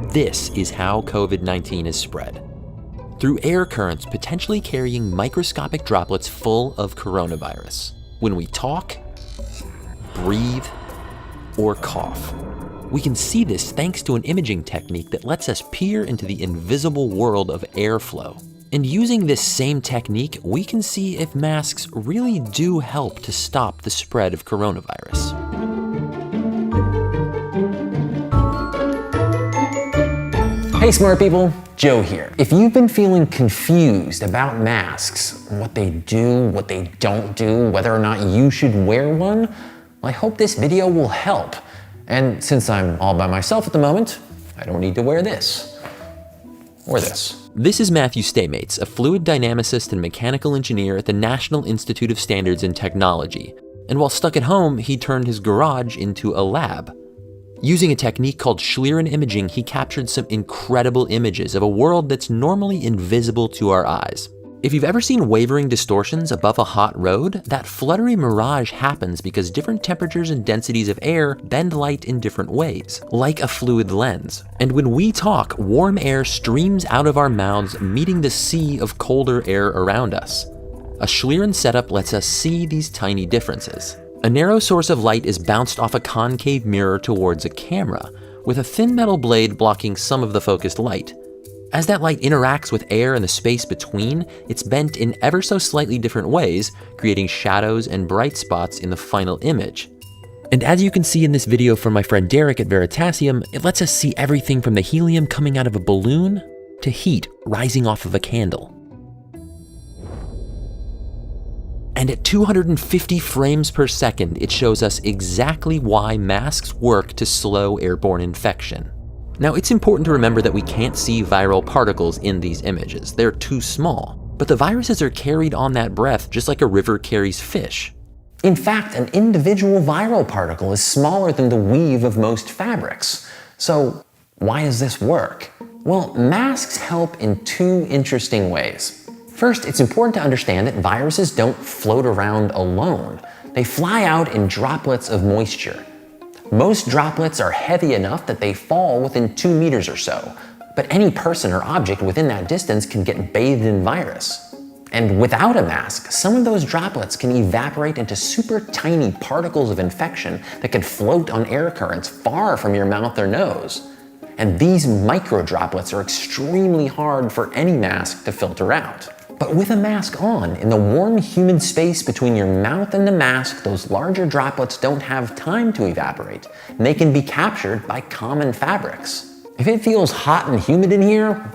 This is how COVID-19 is spread. Through air currents potentially carrying microscopic droplets full of coronavirus. When we talk, breathe, or cough. We can see this thanks to an imaging technique that lets us peer into the invisible world of airflow. And using this same technique, we can see if masks really do help to stop the spread of coronavirus. Hey smart people, Joe here. If you've been feeling confused about masks, what they do, what they don't do, whether or not you should wear one, well, I hope this video will help. And since I'm all by myself at the moment, I don't need to wear this or this. This is Matthew Staymates, a fluid dynamicist and mechanical engineer at the National Institute of Standards and Technology. And while stuck at home, he turned his garage into a lab. Using a technique called Schlieren imaging, he captured some incredible images of a world that's normally invisible to our eyes. If you've ever seen wavering distortions above a hot road, that fluttery mirage happens because different temperatures and densities of air bend light in different ways, like a fluid lens. And when we talk, warm air streams out of our mouths, meeting the sea of colder air around us. A Schlieren setup lets us see these tiny differences. A narrow source of light is bounced off a concave mirror towards a camera, with a thin metal blade blocking some of the focused light. As that light interacts with air and the space between, it's bent in ever so slightly different ways, creating shadows and bright spots in the final image. And as you can see in this video from my friend Derek at Veritasium, it lets us see everything from the helium coming out of a balloon to heat rising off of a candle. And at 250 frames per second, it shows us exactly why masks work to slow airborne infection. Now, it's important to remember that we can't see viral particles in these images. They're too small. But the viruses are carried on that breath just like a river carries fish. In fact, an individual viral particle is smaller than the weave of most fabrics. So why does this work? Well, masks help in two interesting ways. First, it's important to understand that viruses don't float around alone. They fly out in droplets of moisture. Most droplets are heavy enough that they fall within 2 meters or so, but any person or object within that distance can get bathed in virus. And without a mask, some of those droplets can evaporate into super tiny particles of infection that can float on air currents far from your mouth or nose. And these micro droplets are extremely hard for any mask to filter out. But with a mask on, in the warm, humid space between your mouth and the mask, those larger droplets don't have time to evaporate, and they can be captured by common fabrics. If it feels hot and humid in here,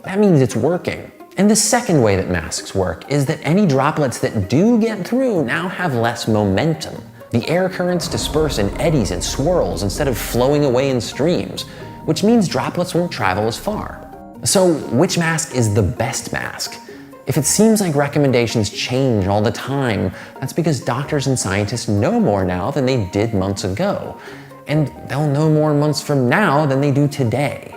that means it's working. And the second way that masks work is that any droplets that do get through now have less momentum. The air currents disperse in eddies and swirls instead of flowing away in streams, which means droplets won't travel as far. So which mask is the best mask? If it seems like recommendations change all the time, that's because doctors and scientists know more now than they did months ago. And they'll know more months from now than they do today,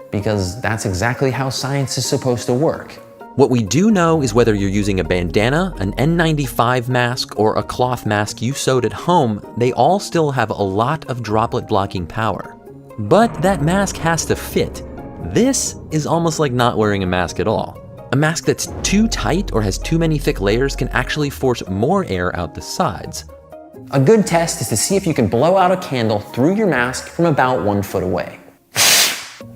because that's exactly how science is supposed to work. What we do know is whether you're using a bandana, an N95 mask, or a cloth mask you sewed at home, they all still have a lot of droplet blocking power. But that mask has to fit. This is almost like not wearing a mask at all. A mask that's too tight or has too many thick layers can actually force more air out the sides. A good test is to see if you can blow out a candle through your mask from about 1 foot away.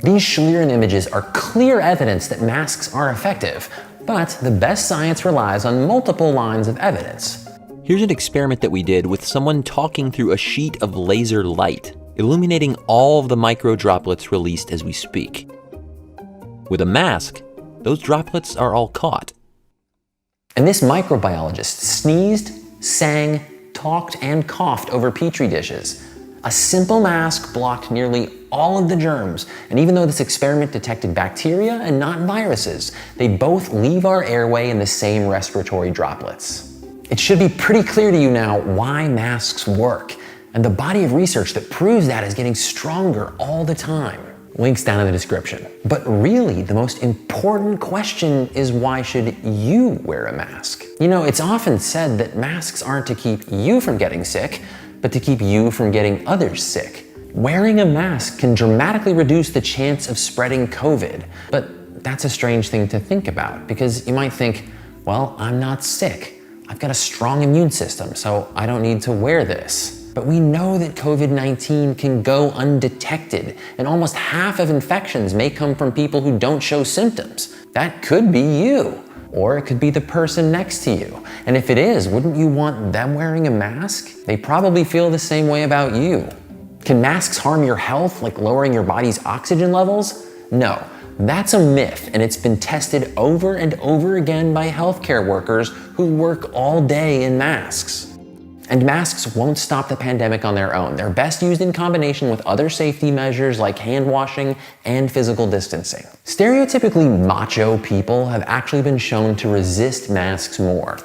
These Schlieren images are clear evidence that masks are effective, but the best science relies on multiple lines of evidence. Here's an experiment that we did with someone talking through a sheet of laser light, illuminating all of the micro droplets released as we speak. With a mask, those droplets are all caught. And this microbiologist sneezed, sang, talked, and coughed over petri dishes. A simple mask blocked nearly all of the germs, and even though this experiment detected bacteria and not viruses, they both leave our airway in the same respiratory droplets. It should be pretty clear to you now why masks work, and the body of research that proves that is getting stronger all the time. Links down in the description. But really, the most important question is, why should you wear a mask? You know, it's often said that masks aren't to keep you from getting sick, but to keep you from getting others sick. Wearing a mask can dramatically reduce the chance of spreading COVID. But that's a strange thing to think about, because you might think, well, I'm not sick. I've got a strong immune system, so I don't need to wear this. But we know that COVID-19 can go undetected, and almost half of infections may come from people who don't show symptoms. That could be you, or it could be the person next to you. And if it is, wouldn't you want them wearing a mask? They probably feel the same way about you. Can masks harm your health, like lowering your body's oxygen levels? No, that's a myth, and it's been tested over and over again by healthcare workers who work all day in masks. And masks won't stop the pandemic on their own. They're best used in combination with other safety measures like hand washing and physical distancing. Stereotypically macho people have actually been shown to resist masks more.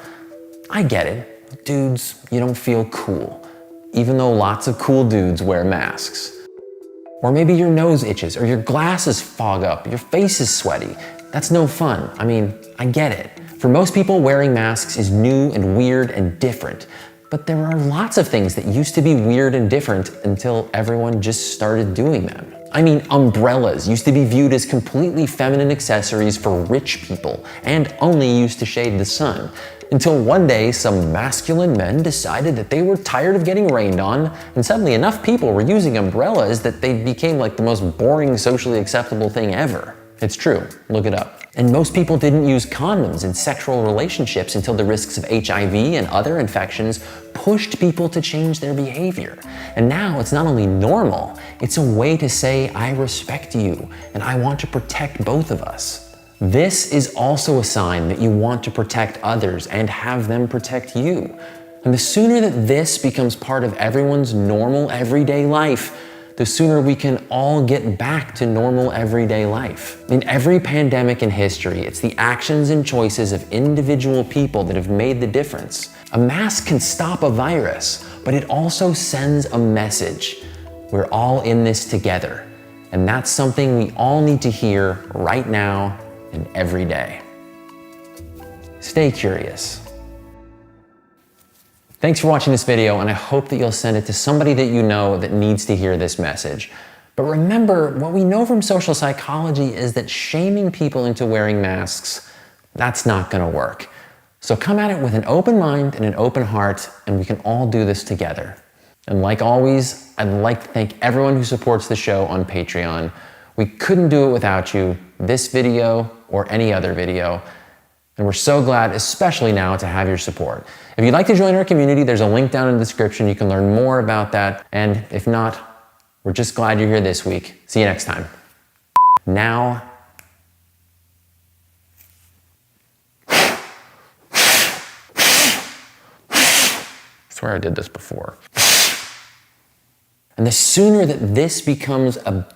I get it. Dudes, you don't feel cool, even though lots of cool dudes wear masks. Or maybe your nose itches, or your glasses fog up, your face is sweaty. That's no fun. I mean, I get it. For most people, wearing masks is new and weird and different. But there are lots of things that used to be weird and different until everyone just started doing them. I mean, umbrellas used to be viewed as completely feminine accessories for rich people and only used to shade the sun. Until one day, some masculine men decided that they were tired of getting rained on, and suddenly enough people were using umbrellas that they became like the most boring, socially acceptable thing ever. It's true, look it up. And most people didn't use condoms in sexual relationships until the risks of HIV and other infections pushed people to change their behavior. And now it's not only normal, it's a way to say, I respect you, and I want to protect both of us. This is also a sign that you want to protect others and have them protect you. And the sooner that this becomes part of everyone's normal everyday life, the sooner we can all get back to normal everyday life. In every pandemic in history, it's the actions and choices of individual people that have made the difference. A mask can stop a virus, but it also sends a message. We're all in this together. And that's something we all need to hear right now and every day. Stay curious. Thanks for watching this video, and I hope that you'll send it to somebody that you know that needs to hear this message. But remember, what we know from social psychology is that shaming people into wearing masks, that's not gonna work. So come at it with an open mind and an open heart, and we can all do this together. And like always, I'd like to thank everyone who supports the show on Patreon. We couldn't do it without you, this video or any other video. And we're so glad, especially now, to have your support. If you'd like to join our community, there's a link down in the description. You can learn more about that. And if not, we're just glad you're here this week. See you next time. Now, I swear I did this before. And the sooner that this becomes a